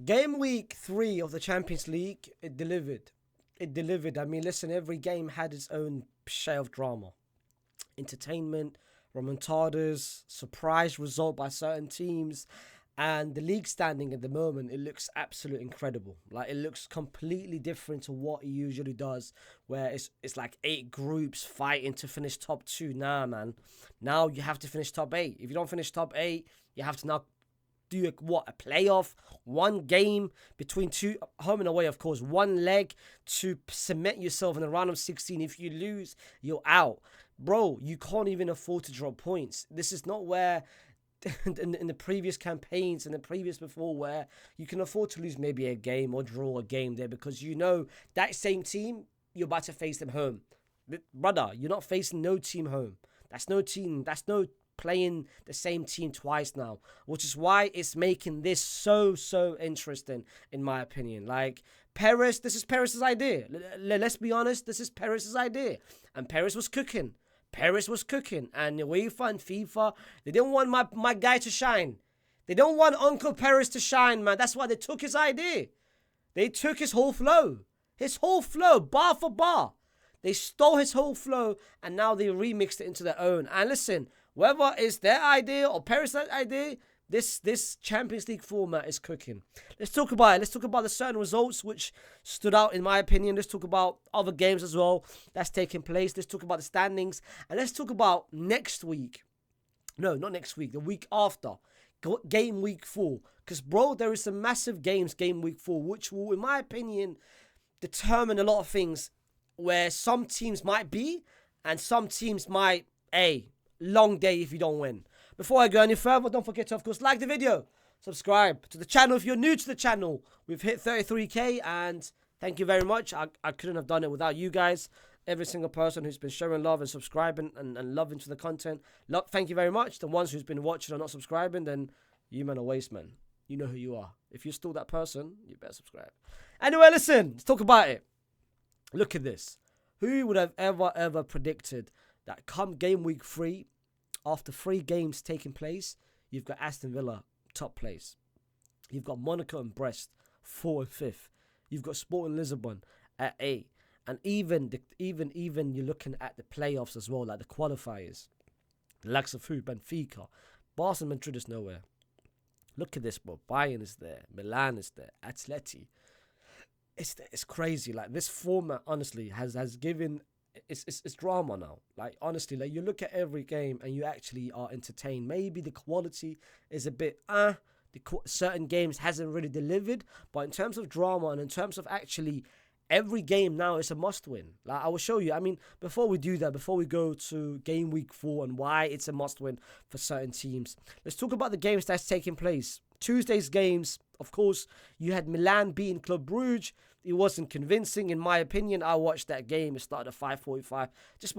Game week 3 of the Champions League, it delivered. It delivered. I mean, listen, every game had its own share of drama. Entertainment, remontadas, surprise result by certain teams, and the league standing at the moment, it looks absolutely incredible. Like, it looks completely different to what it usually does, where it's like 8 groups fighting to finish top 2. Nah, man. Now you have to finish top 8. If you don't finish top 8, you have to now do a playoff, one game between two, home and away, of course, one leg to cement yourself in the round of 16. If you lose, you're out. Bro, you can't even afford to drop points. This is not where in the previous campaigns and the previous before, where you can afford to lose maybe a game or draw a game there, because you know that same team, you're about to face them home. Brother, you're not facing no team home. That's no playing the same team twice now, which is why it's making this so interesting, in my opinion. Like, Perez, this is Perez's idea. Let's be honest, this is Perez's idea. And Perez was cooking. And UEFA and FIFA, they didn't want my guy to shine. They don't want Uncle Perez to shine, man. That's why they took his idea. They took his whole flow. Bar for bar. They stole his whole flow, and now they remixed it into their own. And listen, whether it's their idea or Perez's idea, this Champions League format is cooking. Let's talk about it. Let's talk about the certain results which stood out, in my opinion. Let's talk about other games as well that's taking place. Let's talk about the standings. And let's talk about next week. No, not next week. The week after. Game week 4. Because, bro, there is some massive games game week 4, which will, in my opinion, determine a lot of things, where some teams might be and some teams might, long day if you don't win. Before I go any further, don't forget to, of course, like the video, subscribe to the channel if you're new to the channel. We've hit 33k, and thank you very much. I couldn't have done it without you guys. Every single person who's been showing love and subscribing and loving to the content. Thank you very much. The ones who's been watching or not subscribing, then you man are waste, man. You know who you are. If you're still that person, you better subscribe. Anyway, listen, let's talk about it. Look at this. Who would have ever predicted that come game week 3, after 3 games taking place, you've got Aston Villa top place. You've got Monaco and Brest 4 and 5th. You've got Sporting Lisbon at 8. And even you're looking at the playoffs as well, like the qualifiers. The likes of who? Benfica. Barcelona, Madrid is nowhere. Look at this, bro. Bayern is there. Milan is there. Atleti. It's crazy. Like, this format, honestly, has given... It's drama now. Like, honestly, like, you look at every game and you actually are entertained. Maybe the quality is a bit certain games hasn't really delivered, but in terms of drama and in terms of actually every game now, it's a must win. Like, I will show you. I mean, before we do that, before we go to game week 4 and why it's a must win for certain teams, let's talk about the games that's taking place. Tuesday's games, of course, you had Milan beating Club Brugge. It wasn't convincing, in my opinion. I watched that game. It started at 5:45, just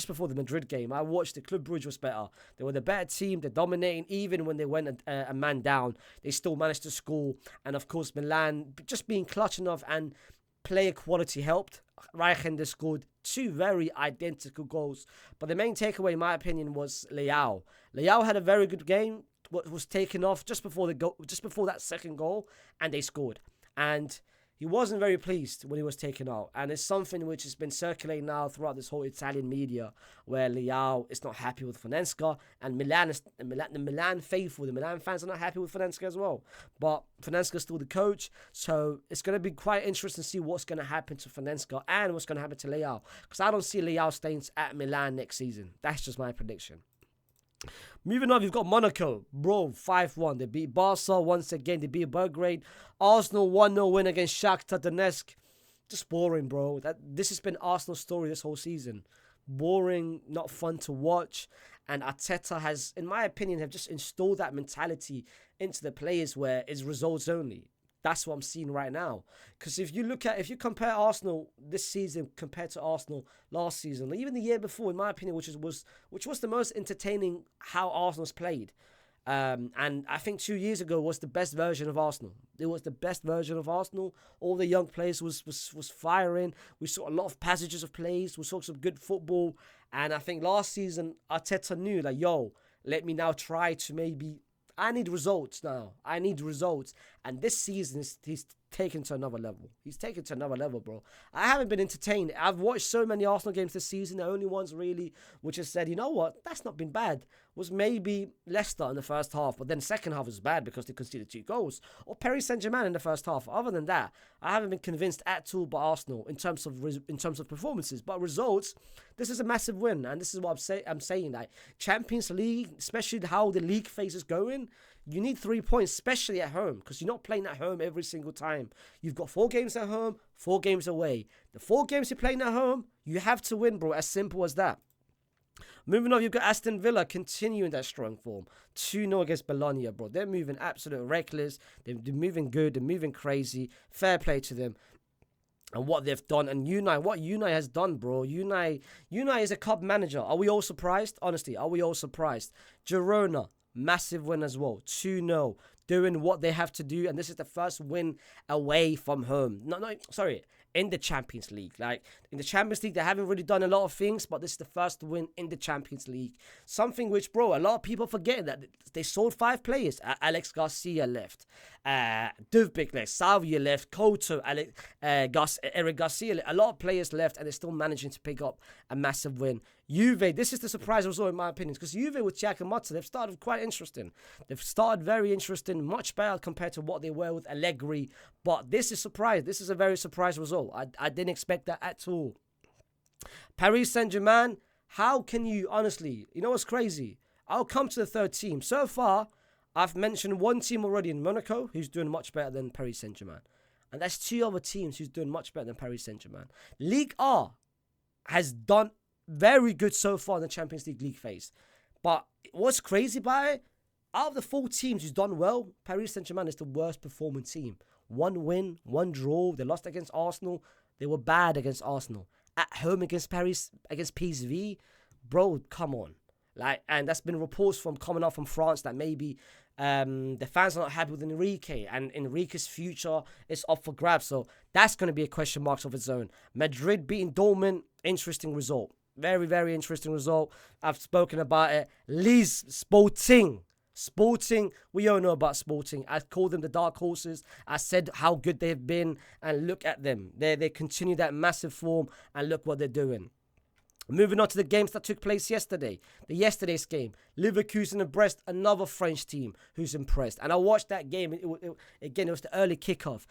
before the Madrid game. I watched the Club Brugge was better. They were the better team. They're dominating. Even when they went a man down, they still managed to score. And, of course, Milan just being clutch enough, and player quality helped. Reichender scored 2 very identical goals. But the main takeaway, in my opinion, was Leao. Leao had a very good game. What was taken off just before that second goal, and they scored. And he wasn't very pleased when he was taken out. And it's something which has been circulating now throughout this whole Italian media, where Leao is not happy with Fonseca, and the Milan faithful, the Milan fans are not happy with Fonseca as well. But Fonseca's still the coach, so it's going to be quite interesting to see what's going to happen to Fonseca and what's going to happen to Leao. Because I don't see Leao staying at Milan next season. That's just my prediction. Moving on, you've got Monaco. Bro, 5-1. They beat Barca once again. They beat Belgrade. Arsenal 1-0 win against Shakhtar Donetsk. Just boring, bro. This has been Arsenal's story this whole season. Boring, not fun to watch. And Arteta has, in my opinion, have just installed that mentality into the players where it's results only. That's what I'm seeing right now. Because if you compare Arsenal this season compared to Arsenal last season, even the year before, in my opinion, which was the most entertaining how Arsenal's played. And I think 2 years ago was the best version of Arsenal. It was the best version of Arsenal. All the young players was firing. We saw a lot of passages of plays. We saw some good football. And I think last season, Arteta knew, like, let me now try to maybe I need results now. I need results. And this season, he's taken to another level. He's taken to another level, bro. I haven't been entertained. I've watched so many Arsenal games this season. The only ones really which has said, you know what, that's not been bad, was maybe Leicester in the first half. But then the second half was bad because they conceded 2 goals. Or Paris Saint-Germain in the first half. Other than that, I haven't been convinced at all by Arsenal in terms of performances. But results, this is a massive win. And this is what I'm saying. Like, Champions League, especially how the league phase is going, you need 3 points, especially at home, because you're not playing at home every single time. You've got 4 games at home, 4 games away. The 4 games you're playing at home, you have to win, bro. As simple as that. Moving on, you've got Aston Villa continuing that strong form. 2-0 against Bologna, bro. They're moving absolutely reckless. They're moving good. They're moving crazy. Fair play to them. And what they've done. And what Unai has done, bro. Unai is a cup manager. Are we all surprised? Honestly, are we all surprised? Girona, massive win as well. 2-0. Doing what they have to do. And this is the first win away from home. In the Champions League. Like, in the Champions League, they haven't really done a lot of things, but this is the first win in the Champions League. Something which, bro, a lot of people forget that they sold 5 players. Alex Garcia left. Duvbik left. Salvia left. Couto, Eric Garcia. A lot of players left, and they're still managing to pick up a massive win. Juve, this is the surprise result in my opinion, because Juve with Thiago Motta, they've started quite interesting. They've started very interesting, much better compared to what they were with Allegri. But this is surprise. This is a very surprise result. I didn't expect that at all. Paris Saint-Germain, how can you, honestly, you know what's crazy? I'll come to the third team. So far, I've mentioned one team already in Monaco who's doing much better than Paris Saint-Germain. And that's 2 other teams who's doing much better than Paris Saint-Germain. Ligue A has done very good so far in the Champions League phase. But what's crazy about it, out of the 4 teams who's done well, Paris Saint-Germain is the worst performing team. 1 win, 1 draw. They lost against Arsenal. They were bad against Arsenal. At home against PSV, bro, come on. Like, and that's been reports coming out from France that maybe the fans are not happy with Enrique, and Enrique's future is up for grabs. So that's going to be a question mark of its own. Madrid beating Dortmund, interesting result. Very, very interesting result. I've spoken about it. Lille Sporting, we all know about Sporting. I called them the dark horses. I said how good they've been, and look at them. They continue that massive form, and look what they're doing. Moving on to the games that took place yesterday. Yesterday's game, Leverkusen and Brest, another French team who's impressed. And I watched that game. It was the early kickoff.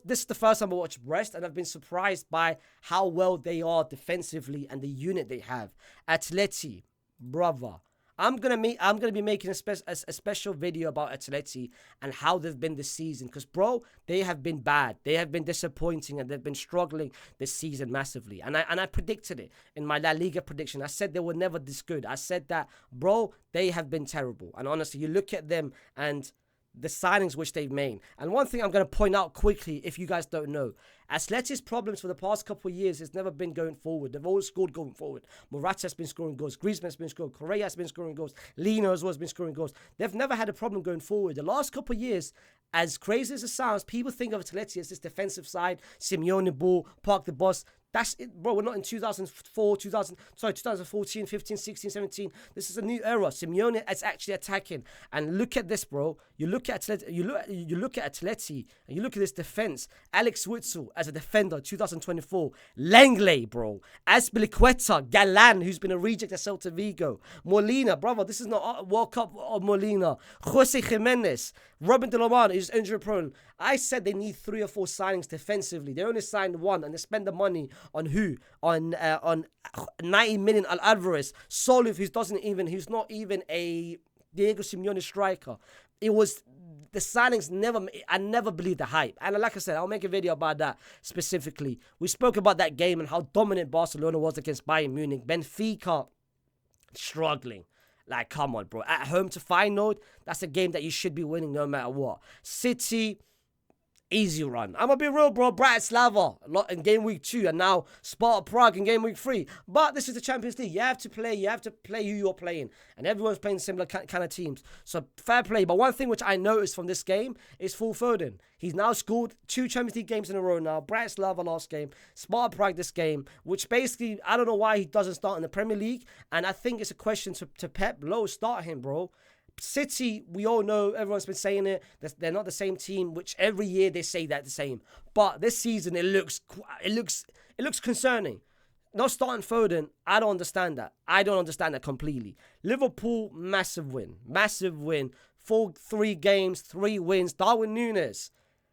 This is the first time I watched Brest, and I've been surprised by how well they are defensively and the unit they have. Atleti, brother. I'm gonna be making a special video about Atleti and how they've been this season, because bro, they have been bad, they have been disappointing, and they've been struggling this season massively. And I predicted it in my La Liga prediction. I said they were never this good. I said that, bro, they have been terrible. And honestly, you look at them and the signings which they've made. And one thing I'm going to point out quickly, if you guys don't know, Atleti's problems for the past couple of years has never been going forward. They've always scored going forward. Morata's been scoring goals. Griezmann's been scoring. Correa's been scoring goals. Lino as well has been scoring goals. They've never had a problem going forward. The last couple of years, as crazy as it sounds, people think of Atleti as this defensive side. Simeone ball, park the bus. That's it, bro. We're not in 2014, 15, 16, 17. This is a new era. Simeone is actually attacking. And look at this, bro. You look at Atleti, you look at Atleti, and you look at this defense. Alex Witsel as a defender, 2024. Langley, bro. Azpilicueta, Galan, who's been a reject at Celta Vigo. Molina, brother. This is not World Cup of Molina. Jose Jimenez, Robin De Lomana, who's injury prone. I said they need 3 or 4 signings defensively. They only signed 1, and they spend the money on who? On 90 million Al Alvarez. Solif, who's not even a Diego Simeone striker. It was the signings I never believed the hype. And like I said, I'll make a video about that specifically. We spoke about that game and how dominant Barcelona was against Bayern Munich. Benfica struggling. Like, come on, bro. At home to Feyenoord, that's a game that you should be winning no matter what. City, easy run. I'm going to be real, bro. Bratislava in game week 2, and now Sparta Prague in game week 3. But this is the Champions League. You have to play who you're playing. And everyone's playing similar kind of teams. So fair play. But one thing which I noticed from this game is Phil Foden. He's now scored 2 Champions League games in a row now. Bratislava last game, Sparta Prague this game, which basically, I don't know why he doesn't start in the Premier League. And I think it's a question to Pep. Low, start him, bro. City, we all know, everyone's been saying it, they're not the same team, which every year they say that the same. But this season, it looks concerning. Not starting Foden, I don't understand that. I don't understand that completely. Liverpool, massive win. Massive win. 3 games, 3 wins. Darwin Núñez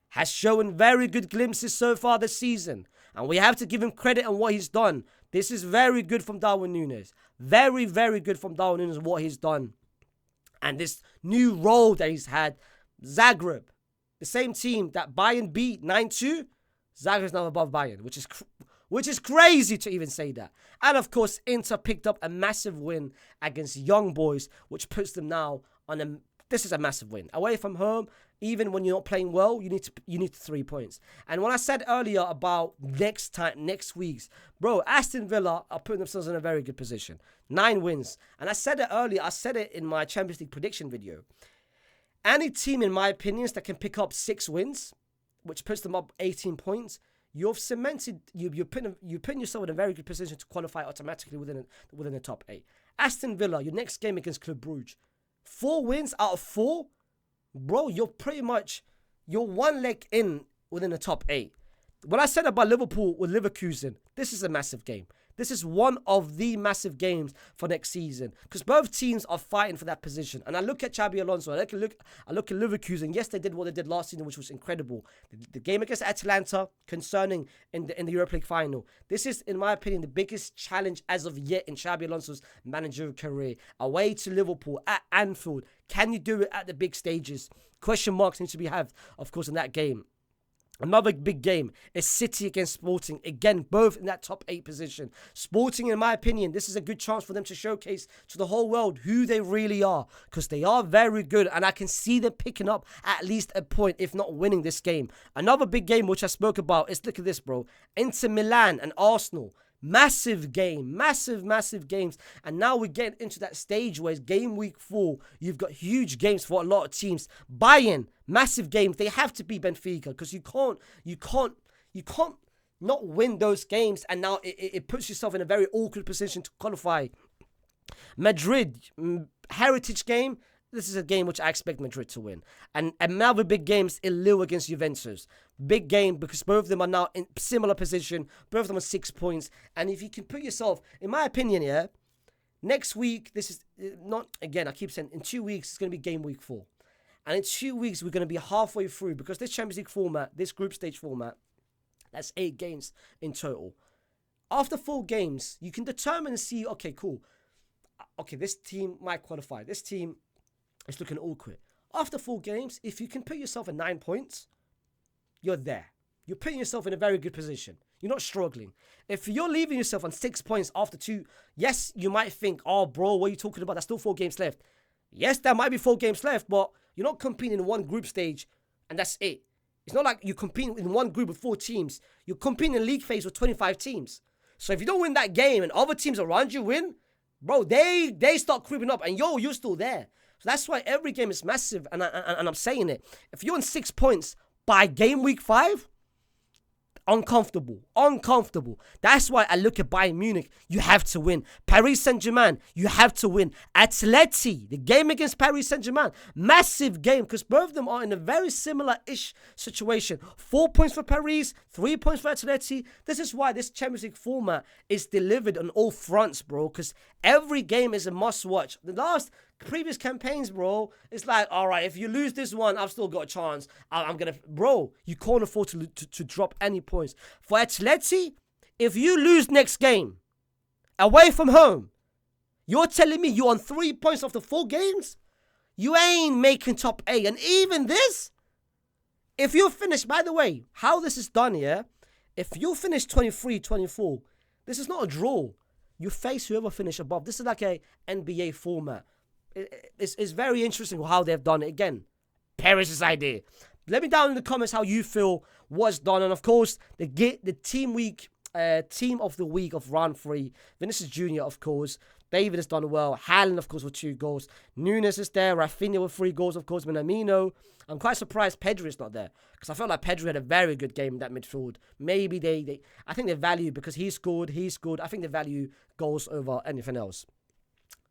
has shown very good glimpses so far this season. And we have to give him credit on what he's done. This is very good from Darwin Núñez. Very, very good from Darwin Núñez, what he's done. And this new role that he's had. Zagreb, the same team that Bayern beat 9-2. Zagreb's now above Bayern, which is crazy to even say that. And of course, Inter picked up a massive win against Young Boys, which puts them now on a... This is a massive win. Away from home, even when you're not playing well, you need 3 points. And when I said earlier about next week's, bro, Aston Villa are putting themselves in a very good position. 9 wins. And I said it earlier, I said it in my Champions League prediction video. Any team, in my opinion, that can pick up 6 wins, which puts them up 18 points, you're putting yourself in a very good position to qualify automatically within the top 8. Aston Villa, your next game against Club Brugge, 4 wins out of 4, bro, you're 1 leg in within the top 8. When I said about Liverpool with Leverkusen, this is a massive game. This is one of the massive games for next season because both teams are fighting for that position. And I look at Xabi Alonso, I look at Leverkusen. Yes, they did what they did last season, which was incredible. The game against Atalanta, concerning in the Europa League final. This is, in my opinion, the biggest challenge as of yet in Xabi Alonso's managerial career. Away to Liverpool at Anfield. Can you do it at the big stages? Question marks need to be had, of course, in that game. Another big game is City against Sporting. Again, both in that top 8 position. Sporting, in my opinion, this is a good chance for them to showcase to the whole world who they really are. Because they are very good. And I can see them picking up at least a point, if not winning this game. Another big game which I spoke about is, look at this, bro. Inter Milan and Arsenal. Massive game, massive games. And now we're getting into that stage where it's game week 4. You've got huge games for a lot of teams. Bayern, massive game. They have to beat Benfica because you can't not win those games. And now it puts yourself in a very awkward position to qualify. Madrid, heritage game. This is a game which I expect Madrid to win. And another big game is Lille against Juventus. Big game because both of them are now in similar position. Both of them are 6 points. And if you can put yourself, in my opinion, yeah, next week, this is not, again, I keep saying, in 2 weeks, it's going to be game week 4. And in 2 weeks, we're going to be halfway through because this Champions League format, this group stage format, that's 8 games in total. After 4 games, you can determine and see, okay, cool. Okay, this team might qualify. This team... It's looking awkward. After 4 games, if you can put yourself at 9 points, you're there. You're putting yourself in a very good position. You're not struggling. If you're leaving yourself on 6 points after 2, yes, you might think, oh, bro, what are you talking about? There's still 4 games left. Yes, there might be 4 games left, but you're not competing in one group stage, and that's it. It's not like you're competing in one group with 4 teams. You're competing in league phase with 25 teams. So if you don't win that game and other teams around you win, bro, they start creeping up, and you're still there. So that's why every game is massive, and I'm saying it. If you're on 6 points by game week 5, uncomfortable. That's why I look at Bayern Munich. You have to win. Paris Saint-Germain, you have to win. Atleti, the game against Paris Saint-Germain, massive game because both of them are in a very similar-ish situation. 4 points for Paris, 3 points for Atleti. This is why this Champions League format is delivered on all fronts, bro, because every game is a must-watch. The previous campaigns, bro, it's like, all right, if you lose this one, I've still got a chance. I'm going to... Bro, you can't afford to drop any points. For Atleti, if you lose next game, away from home, you're telling me you're on 3 points after 4 games? You ain't making top 8. And even this, if you finish... By the way, how this is done here, if you finish 23, 24, this is not a draw. You face whoever finish above. This is like a NBA format. It's very interesting how they've done it. Again, Paris' idea. Let me down in the comments how you feel was done. And of course, the team of the week of round 3. Vinicius Jr., of course. David has done well. Haaland, of course, with 2 goals. Núñez is there. Rafinha with 3 goals, of course. Minamino. I'm quite surprised Pedri is not there. Because I felt like Pedri had a very good game in that midfield. Maybe I think they value, because he scored. I think they value goals over anything else.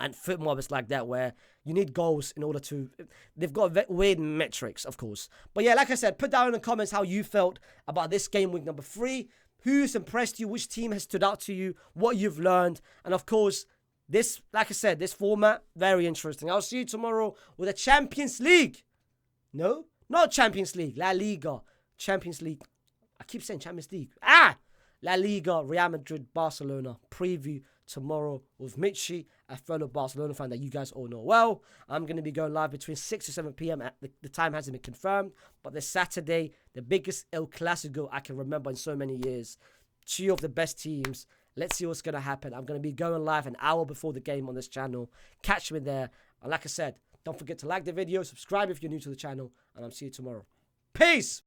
And football is like that, where you need goals in order to... They've got weird metrics, of course. But yeah, like I said, put down in the comments how you felt about this game week number 3. Who's impressed you? Which team has stood out to you? What you've learned? And of course, this, like I said, this format, very interesting. I'll see you tomorrow with a Champions League. No, not Champions League. La Liga. Champions League. I keep saying Champions League. La Liga, Real Madrid, Barcelona. Preview tomorrow with Mitchie, a fellow Barcelona fan that you guys all know well. I'm going to be going live between 6 to 7 p.m. The time hasn't been confirmed. But this Saturday, the biggest El Clasico I can remember in so many years. 2 of the best teams. Let's see what's going to happen. I'm going to be going live an hour before the game on this channel. Catch me there. And like I said, don't forget to like the video, subscribe if you're new to the channel, and I'll see you tomorrow. Peace!